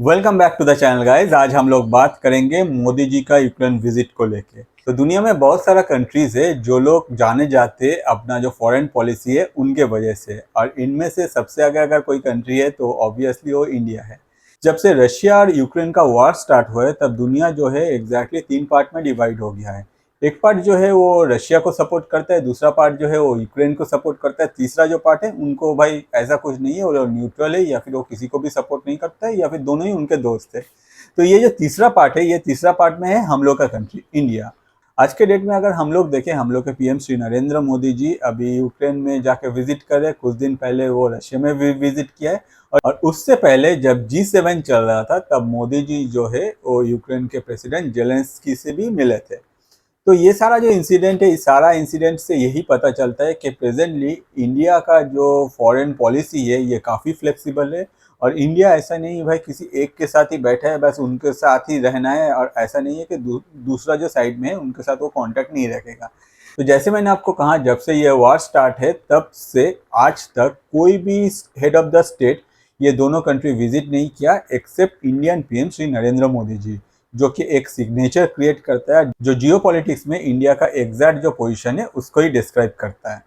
Welcome back to the channel guys. आज हम लोग बात करेंगे मोदी जी का यूक्रेन विजिट को लेके। तो दुनिया में बहुत सारा कंट्रीज है जो लोग जाने जाते अपना जो फॉरेन पॉलिसी है उनके वजह से, और इनमें से सबसे आगे अगर कोई कंट्री है तो ऑब्वियसली वो इंडिया है। जब से रशिया और यूक्रेन का वॉर स्टार्ट हुआ है तब दुनिया जो है एग्जैक्टली तीन पार्ट में डिवाइड हो गया है। एक पार्ट जो है वो रशिया को सपोर्ट करता है, दूसरा पार्ट जो है वो यूक्रेन को सपोर्ट करता है, तीसरा जो पार्ट है उनको भाई ऐसा कुछ नहीं है, वो न्यूट्रल है या फिर वो किसी को भी सपोर्ट नहीं करता है या फिर दोनों ही उनके दोस्त है। तो ये जो तीसरा पार्ट है, ये तीसरा पार्ट में है हम लोग का कंट्री इंडिया। आज के डेट में अगर हम लोग देखें, हम लोग के पीएम श्री नरेंद्र मोदी जी अभी यूक्रेन में जाके विजिट कर रहे, कुछ दिन पहले वो रशिया में भी विजिट किया है। और उससे पहले जब G7 चल रहा था तब मोदी जी जो है वो यूक्रेन के प्रेसिडेंट जेलेंस्की से भी मिले थे। तो ये सारा जो इंसिडेंट है, इस सारा इंसिडेंट से यही पता चलता है कि प्रेजेंटली इंडिया का जो फॉरेन पॉलिसी है ये काफ़ी फ्लेक्सिबल है। और इंडिया ऐसा नहीं है भाई किसी एक के साथ ही बैठा है बस उनके साथ ही रहना है, और ऐसा नहीं है कि दूसरा जो साइड में है उनके साथ वो कांटेक्ट नहीं रखेगा। तो जैसे मैंने आपको कहा, जब से ये वॉर स्टार्ट है तब से आज तक कोई भी हेड ऑफ द स्टेट ये दोनों कंट्री विजिट नहीं किया except Indian PM Shri Narendra Modi ji, जो कि एक सिग्नेचर क्रिएट करता है जो जियोपॉलिटिक्स में इंडिया का एग्जैक्ट जो पोजीशन है उसको ही डिस्क्राइब करता है।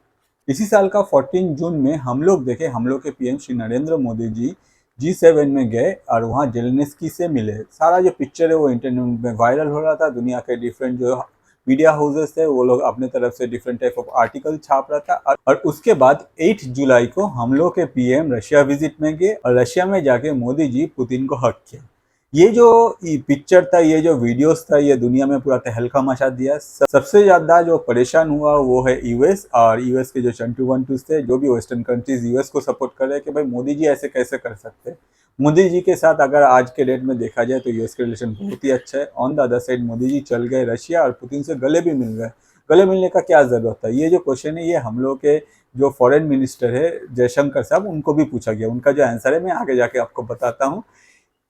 इसी साल का 14 जून में हम लोग देखे, हम लोग के पीएम श्री नरेंद्र मोदी जी G7 में गए और वहाँ जेलेंस्की से मिले। सारा जो पिक्चर है वो इंटरनेट में वायरल हो रहा था। दुनिया के डिफरेंट जो मीडिया हाउसेस थे वो लोग अपने तरफ से डिफरेंट टाइप ऑफ आर्टिकल छाप रहा था। और उसके बाद 8 जुलाई को हम लोग के पीएम रशिया विजिट में गए और रशिया में जाके मोदी जी पुतिन को हक किया। ये जो पिक्चर था, ये जो वीडियोस था, ये दुनिया में पूरा तहलका मचा दिया। सबसे ज़्यादा जो परेशान हुआ वो है यूएस, और यूएस के जो चंटू वंटूस थे, जो भी वेस्टर्न कंट्रीज यूएस को सपोर्ट कर रहे हैं कि भाई मोदी जी ऐसे कैसे कर सकते हैं। मोदी जी के साथ अगर आज के डेट में देखा जाए तो यूएस के रिलेशन बहुत ही अच्छा है। On the other side Modi ji चल गए रशिया और पुतिन से गले भी मिल गए। गले मिलने का क्या ज़रूरत था? ये जो क्वेश्चन है ये हम लोग के जो फॉरेन मिनिस्टर है जयशंकर साहब, उनको भी पूछा गया। उनका जो आंसर है मैं आगे जाके आपको बताता हूँ।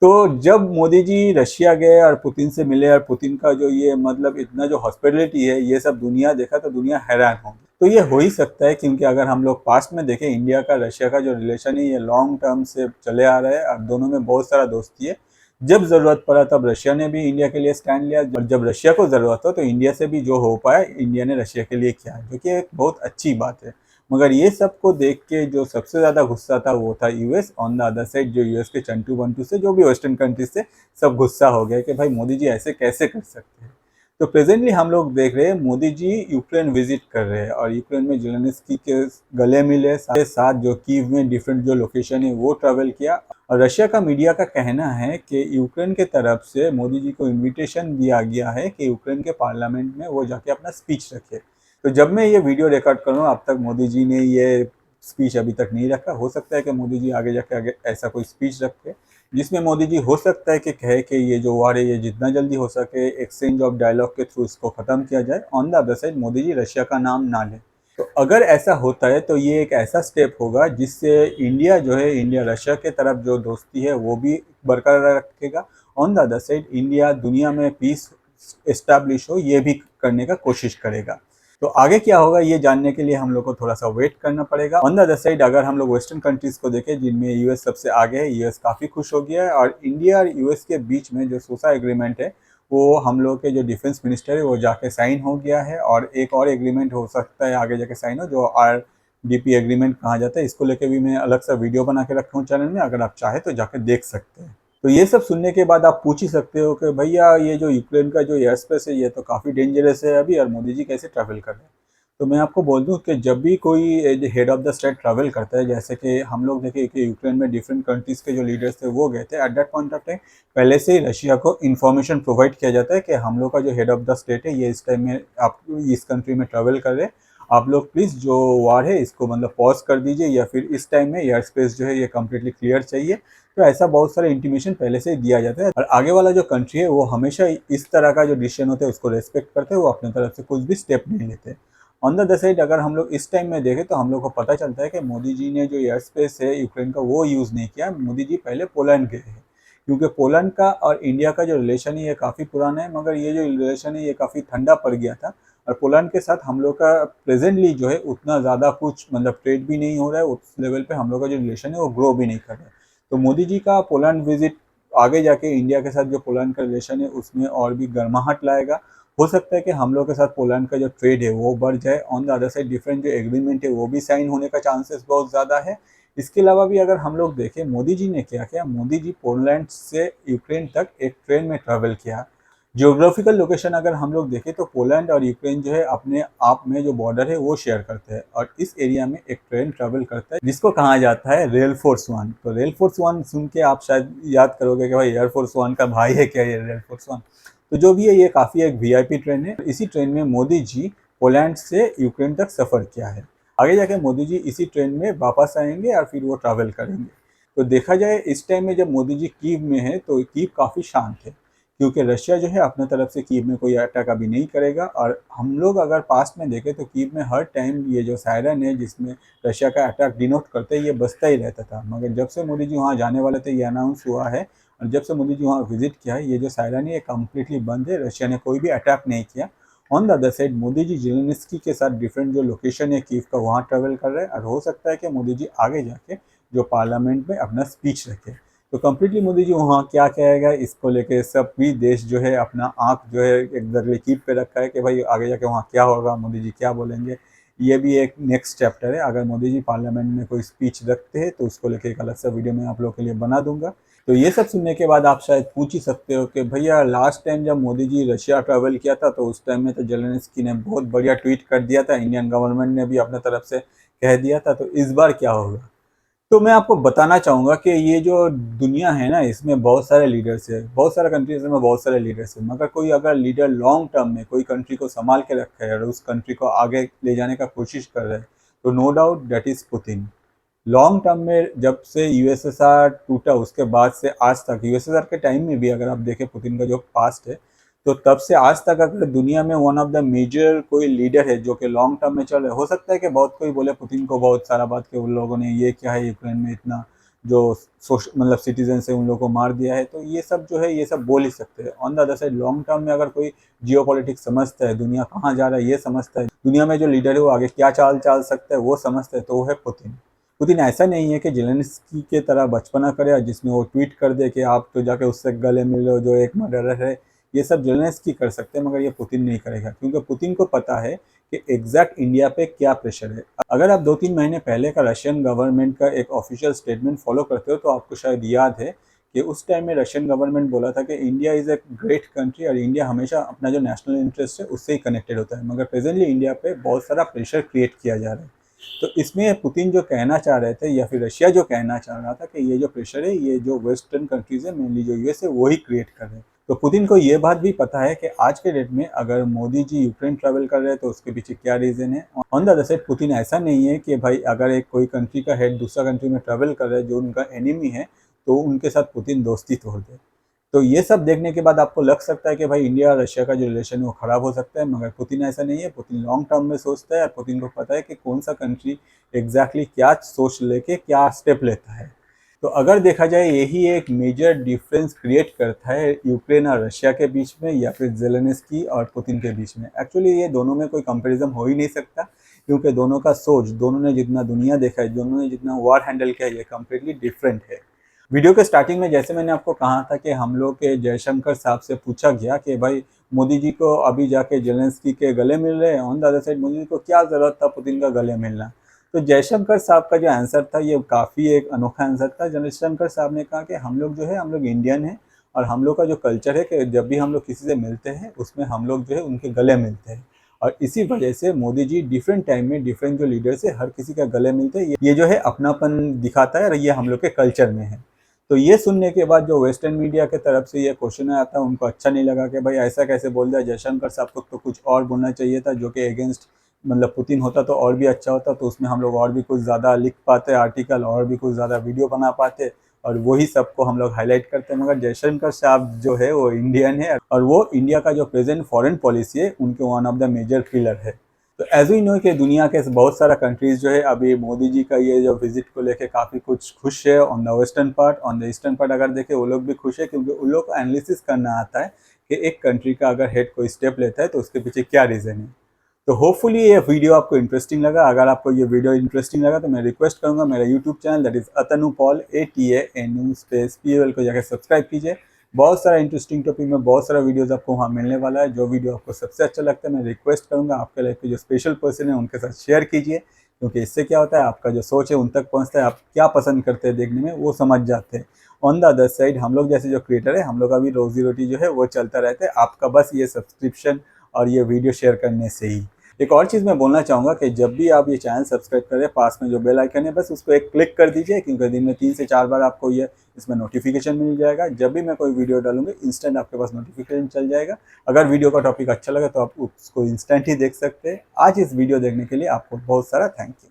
तो जब मोदी जी रशिया गए और पुतिन से मिले और पुतिन का जो ये मतलब इतना जो हॉस्पिटलिटी है ये सब दुनिया देखा तो दुनिया हैरान होगी। तो ये हो ही सकता है क्योंकि अगर हम लोग पास्ट में देखें, इंडिया का रशिया का जो रिलेशन है ये लॉन्ग टर्म से चले आ रहा है और दोनों में बहुत सारा दोस्ती है। जब ज़रूरत पड़ा तब रशिया ने भी इंडिया के लिए स्टैंड लिया, और जब रशिया को ज़रूरत हो तो इंडिया से भी जो हो पाया इंडिया ने रशिया के लिए किया, जो कि एक बहुत अच्छी बात है। मगर ये सब को देख के जो सबसे ज़्यादा गुस्सा था वो था US. On the other side जो यूएस के चंटू बंटू से, जो भी वेस्टर्न कंट्रीज से, सब गुस्सा हो गया कि भाई मोदी जी ऐसे कैसे कर सकते हैं। तो प्रेजेंटली हम लोग देख रहे हैं मोदी जी यूक्रेन विजिट कर रहे हैं और यूक्रेन में जेलेंस्की के गले मिले, साथ साथ जो कीव में डिफरेंट जो लोकेशन है वो ट्रैवल किया। और रशिया का मीडिया का कहना है कि यूक्रेन के तरफ से मोदी जी को इन्विटेशन दिया गया है कि यूक्रेन के पार्लियामेंट में वो जाके अपना स्पीच रखे। तो जब मैं ये वीडियो रिकॉर्ड कर रहा हूँ अब तक मोदी जी ने ये स्पीच अभी तक नहीं रखा। हो सकता है कि मोदी जी आगे जाके आगे ऐसा कोई स्पीच रखे जिसमें मोदी जी हो सकता है कि कहे कि ये जो वार है ये जितना जल्दी हो सके एक्सचेंज ऑफ डायलॉग के थ्रू इसको ख़त्म किया जाए। On the other side Modi ji Russia का नाम ना लें। तो अगर ऐसा होता है तो ये एक ऐसा स्टेप होगा जिससे इंडिया जो है, इंडिया रशिया के तरफ जो दोस्ती है वो भी बरकरार रखेगा। On the other side India दुनिया में पीस एस्टैब्लिश हो ये भी करने का कोशिश करेगा। तो आगे क्या होगा ये जानने के लिए हम लोग को थोड़ा सा वेट करना पड़ेगा। ऑन द अदर साइड अगर हम लोग वेस्टर्न कंट्रीज को देखें जिनमें यूएस सबसे आगे है, यूएस काफ़ी खुश हो गया है। और इंडिया और यूएस के बीच में जो सोसा एग्रीमेंट है वो हम लोग के जो डिफेंस मिनिस्टर है वो जाके साइन हो गया है। और एक और एग्रीमेंट हो सकता है आगे जाके साइन हो, जो RDP एग्रीमेंट कहा जाता है। इसको लेके भी मैं अलग सा वीडियो बना के रखा हूँ चैनल में, अगर आप चाहे तो जाके देख सकते हैं। तो ये सब सुनने के बाद आप पूछ ही सकते हो कि भैया ये जो यूक्रेन का जो एयर स्पेस है ये तो काफ़ी डेंजरस है अभी, और मोदी जी कैसे ट्रैवल कर रहे हैं। तो मैं आपको बोल दूं कि जब भी कोई head of the state travel करता है, जैसे कि हम लोग देखें कि यूक्रेन में डिफरेंट कंट्रीज़ के जो लीडर्स थे वो गए थे, at that point of time पहले से ही रशिया को इन्फॉर्मेशन प्रोवाइड किया जाता है कि हम लोग का जो हेड ऑफ द स्टेट है ये इस टाइम में आप इस कंट्री में ट्रैवल कर रहे हैं, आप लोग प्लीज़ जो वार है इसको मतलब पॉज कर दीजिए, या फिर इस टाइम में एयर स्पेस जो है ये कम्प्लीटली क्लियर चाहिए। तो ऐसा बहुत सारा इंटीमेशन पहले से ही दिया जाता है, और आगे वाला जो कंट्री है वो हमेशा इस तरह का जो डिसीजन होता है उसको रेस्पेक्ट करते हैं, वो अपने तरफ से कुछ भी स्टेप नहीं लेते। ऑन द अदर साइड अगर हम लोग इस टाइम में देखें तो हम लोग को पता चलता है कि मोदी जी ने जो एयर स्पेस है यूक्रेन का वो यूज़ नहीं किया। मोदी जी पहले पोलैंड गए हैं, क्योंकि पोलैंड का और इंडिया का जो रिलेशन है ये काफ़ी पुराना है, मगर ये जो रिलेशन है ये काफ़ी ठंडा पड़ गया था। और पोलैंड के साथ हम लोग का प्रेजेंटली जो है उतना ज़्यादा कुछ मतलब ट्रेड भी नहीं हो रहा है, उस लेवल पे हम लोग का जो रिलेशन है वो ग्रो भी नहीं कर रहा है। तो मोदी जी का पोलैंड विजिट आगे जाके इंडिया के साथ जो पोलैंड का रिलेशन है उसमें और भी गर्माहट लाएगा। हो सकता है कि हम लोग के साथ पोलैंड का जो ट्रेड है वो बढ़ जाए। On the other side different जो एग्रीमेंट है वो भी साइन होने का चांसेस बहुत ज़्यादा है। इसके अलावा भी अगर हम लोग देखें मोदी जी ने क्या किया, मोदी जी पोलैंड से यूक्रेन तक एक ट्रेन में ट्रैवल किया। जियोग्राफिकल लोकेशन अगर हम लोग देखें तो पोलैंड और यूक्रेन जो है अपने आप में जो बॉर्डर है वो शेयर करते हैं, और इस एरिया में एक ट्रेन ट्रैवल करता है जिसको कहा जाता है रेल फोर्स वन। तो रेल फोर्स वन सुन के आप शायद याद करोगे कि भाई एयरफोर्स वन का भाई है क्या ये रेल फोर्स वन। तो जो भी है ये काफ़ी एक वीआईपी ट्रेन है। इसी ट्रेन में मोदी जी पोलैंड से यूक्रेन तक सफ़र किया है। आगे जाके मोदी जी इसी ट्रेन में वापस आएंगे और फिर वो ट्रैवल करेंगे। तो देखा जाए इस टाइम में जब मोदी जी कीव में है तो कीव काफ़ी शांत है, क्योंकि रशिया जो है अपने तरफ से कीव में कोई अटैक अभी नहीं करेगा। और हम लोग अगर पास्ट में देखें तो कीव में हर टाइम ये जो सायरन है जिसमें रशिया का अटैक डिनोट करते हैं ये बजता ही रहता था, मगर जब से मोदी जी वहाँ जाने वाले थे ये अनाउंस हुआ है, और जब से मोदी जी वहाँ विजिट किया है ये जो सायरन है ये कम्प्लीटली बंद है। रशिया ने कोई भी अटैक नहीं किया। On the other side Modi ji Zelensky के साथ डिफरेंट जो लोकेशन है कीव का वहाँ ट्रेवल कर रहे हैं, और हो सकता है कि मोदी जी आगे जाके जो पार्लियामेंट में अपना स्पीच रखे। तो कम्प्लीटली मोदी जी वहाँ क्या कहेगा इसको लेके सब भी देश जो है अपना आँख जो है एक कीप पे रखा है कि भाई आगे जाके वहाँ क्या होगा, मोदी जी क्या बोलेंगे। ये भी एक नेक्स्ट चैप्टर है। अगर मोदी जी पार्लियामेंट में कोई स्पीच रखते हैं तो उसको लेके एक अलग सा वीडियो मैं आप लोगों के लिए बना दूंगा। तो ये सब सुनने के बाद आप शायद पूछ ही सकते हो कि भैया लास्ट टाइम जब मोदी जी रशिया ट्रैवल किया था तो उस टाइम में तो जेलेंस्की ने बहुत बढ़िया ट्वीट कर दिया था, इंडियन गवर्नमेंट ने भी अपने तरफ से कह दिया था, तो इस बार क्या होगा। तो मैं आपको बताना चाहूँगा कि ये जो दुनिया है ना इसमें बहुत सारे लीडर्स है, बहुत सारे कंट्रीज में बहुत सारे लीडर्स हैं, मगर कोई अगर लीडर लॉन्ग टर्म में कोई कंट्री को संभाल के रखा है और उस कंट्री को आगे ले जाने का कोशिश कर रहा है तो no doubt that is Putin. Long term में जब से यूएसएसआर टूटा उसके बाद से आज तक, यूएसएसआर के टाइम में भी अगर आप देखें पुतिन का जो पास्ट है तो तब से आज तक अगर दुनिया में वन ऑफ द मेजर कोई लीडर है जो कि लॉन्ग टर्म में चल रहे, हो सकता है कि बहुत कोई बोले पुतिन को बहुत सारा बात के उन लोगों ने ये क्या है यूक्रेन में इतना जो मतलब सिटीजन है उन लोगों को मार दिया है, तो ये सब जो है ये सब बोल ही सकते हैं। On the other side long term में अगर कोई जियो पॉलिटिक्स समझता है, दुनिया कहाँ जा रहा है ये समझता है, दुनिया में जो लीडर है वो आगे क्या चाल चाल सकता है वो समझता है, तो वो है पुतिन। पुतिन ऐसा नहीं है कि जेलेंस्की के तरह बचपना करे जिसमें वो ट्वीट कर दे कि आप तो जाके उससे गले मिल लो जो एक मर्डरर है। ये सब जेलेंस्की कर सकते हैं मगर ये पुतिन नहीं करेगा, क्योंकि पुतिन को पता है कि एग्जैक्ट इंडिया पे क्या प्रेशर है। अगर आप 2-3 महीने पहले का रशियन गवर्नमेंट का एक ऑफिशियल स्टेटमेंट फॉलो करते हो तो आपको शायद याद है कि उस टाइम में रशियन गवर्नमेंट बोला था कि India is a great country और इंडिया हमेशा अपना जो नेशनल इंटरेस्ट है उससे ही कनेक्टेड होता है, मगर प्रेजेंटली इंडिया पे बहुत सारा प्रेशर क्रिएट किया जा रहा है। तो इसमें पुतिन जो कहना चाह रहे थे या फिर रशिया जो कहना चाह रहा था कि ये जो प्रेशर है ये जो वेस्टर्न कंट्रीज है मेनली जो यूएस है वो ही क्रिएट कर रहे हैं। तो पुतिन को ये बात भी पता है कि आज के डेट में अगर मोदी जी यूक्रेन ट्रैवल कर रहे हैं तो उसके पीछे क्या रीज़न है। On the other side Putin ऐसा नहीं है कि भाई अगर एक कोई कंट्री का हेड दूसरा कंट्री में ट्रैवल कर रहा है जो उनका एनिमी है तो उनके साथ पुतिन दोस्ती तोड़ दे। तो ये सब देखने के बाद आपको लग सकता है कि भाई इंडिया और रशिया का जो रिलेशन है वो ख़राब हो सकता है, मगर पुतिन ऐसा नहीं है। पुतिन लॉन्ग टर्म में सोचता है और पुतिन को पता है कि कौन सा कंट्री एग्जैक्टली क्या सोच लेके क्या स्टेप लेता है। तो अगर देखा जाए यही एक मेजर डिफरेंस क्रिएट करता है यूक्रेन और रशिया के बीच में या फिर जेलेंस्की और पुतिन के बीच में। एक्चुअली ये दोनों में कोई कंपैरिजन हो ही नहीं सकता, क्योंकि दोनों का सोच, दोनों ने जितना दुनिया देखा है, दोनों ने जितना वॉर हैंडल किया है, ये कम्प्लीटली डिफरेंट है। वीडियो के स्टार्टिंग में जैसे मैंने आपको कहा था कि हम लोग के जयशंकर साहब से पूछा गया कि भाई मोदी जी को अभी जाके जेलेंस्की के गले मिल रहे हैं, on the other side Modi ji को क्या ज़रूरत था पुतिन का गले मिलना। तो जयशंकर साहब का जो आंसर था ये काफ़ी एक अनोखा आंसर था। जयशंकर साहब ने कहा कि हम लोग जो है हम लोग इंडियन हैं और हम लोग का जो कल्चर है कि जब भी हम लोग किसी से मिलते हैं उसमें हम लोग जो है उनके गले मिलते हैं, और इसी वजह से मोदी जी डिफरेंट टाइम में डिफरेंट जो लीडर से हर किसी का गले मिलते हैं। ये जो है अपनापन दिखाता है और ये हम लोग के कल्चर में है। तो ये सुनने के बाद जो वेस्टर्न मीडिया के तरफ से ये क्वेश्चन आया था उनको अच्छा नहीं लगा कि भाई ऐसा कैसे बोल दिया। जयशंकर साहब को तो कुछ और बोलना चाहिए था जो कि अगेंस्ट मतलब पुतिन होता तो और भी अच्छा होता, तो उसमें हम लोग और भी कुछ ज़्यादा लिख पाते आर्टिकल और भी कुछ ज़्यादा वीडियो बना पाते और वही सबको हम लोग हाईलाइट करते हैं। मगर जयशंकर साहब जो है वो इंडियन है और वो इंडिया का जो प्रेजेंट फॉरेन पॉलिसी है उनके one of the major pillar है। तो एज वी नो कि दुनिया के बहुत सारा कंट्रीज जो है अभी मोदी जी का ये जो विजिट को लेके काफ़ी कुछ खुश है। On the western part, on the eastern part अगर देखें वो लोग भी खुश है, क्योंकि उन लोग को एनालिसिस करना आता है कि एक कंट्री का अगर हेड कोई स्टेप लेता है तो उसके पीछे क्या रीज़न है। तो होपफुली ये वीडियो आपको इंटरेस्टिंग लगा। अगर आपको ये वीडियो इंटरेस्टिंग लगा तो मैं रिक्वेस्ट करूंगा मेरा YouTube channel that is Atanu Paul ATANU space POL को जाकर सब्सक्राइब कीजिए। बहुत सारा इंटरेस्टिंग टॉपिक में बहुत सारा वीडियोस आपको वहाँ मिलने वाला है। जो वीडियो आपको सबसे अच्छा लगता है मैं रिक्वेस्ट करूंगा आपके लाइफ के जो स्पेशल पर्सन है उनके साथ शेयर कीजिए, क्योंकि इससे क्या होता है आपका जो सोच है उन तक पहुँचता है, आप क्या पसंद करते हैं देखने में वो समझ जाते हैं। ऑन द अदर साइड हम लोग जैसे जो क्रिएटर है हम लोग का भी रोजी रोटी जो है वो चलता रहता है आपका बस ये सब्सक्रिप्शन और ये वीडियो शेयर करने से ही। एक और चीज़ मैं बोलना चाहूँगा कि जब भी आप ये चैनल सब्सक्राइब करें पास में जो बेल आइकन है बस उसको एक क्लिक कर दीजिए, क्योंकि दिन में 3 से 4 बार आपको ये इसमें नोटिफिकेशन मिल जाएगा। जब भी मैं कोई वीडियो डालूंगी इंस्टेंट आपके पास नोटिफिकेशन चल जाएगा। अगर वीडियो का टॉपिक अच्छा लगा तो आप उसको इंस्टेंट ही देख सकते हैं। आज इस वीडियो देखने के लिए आपको बहुत सारा थैंक यू।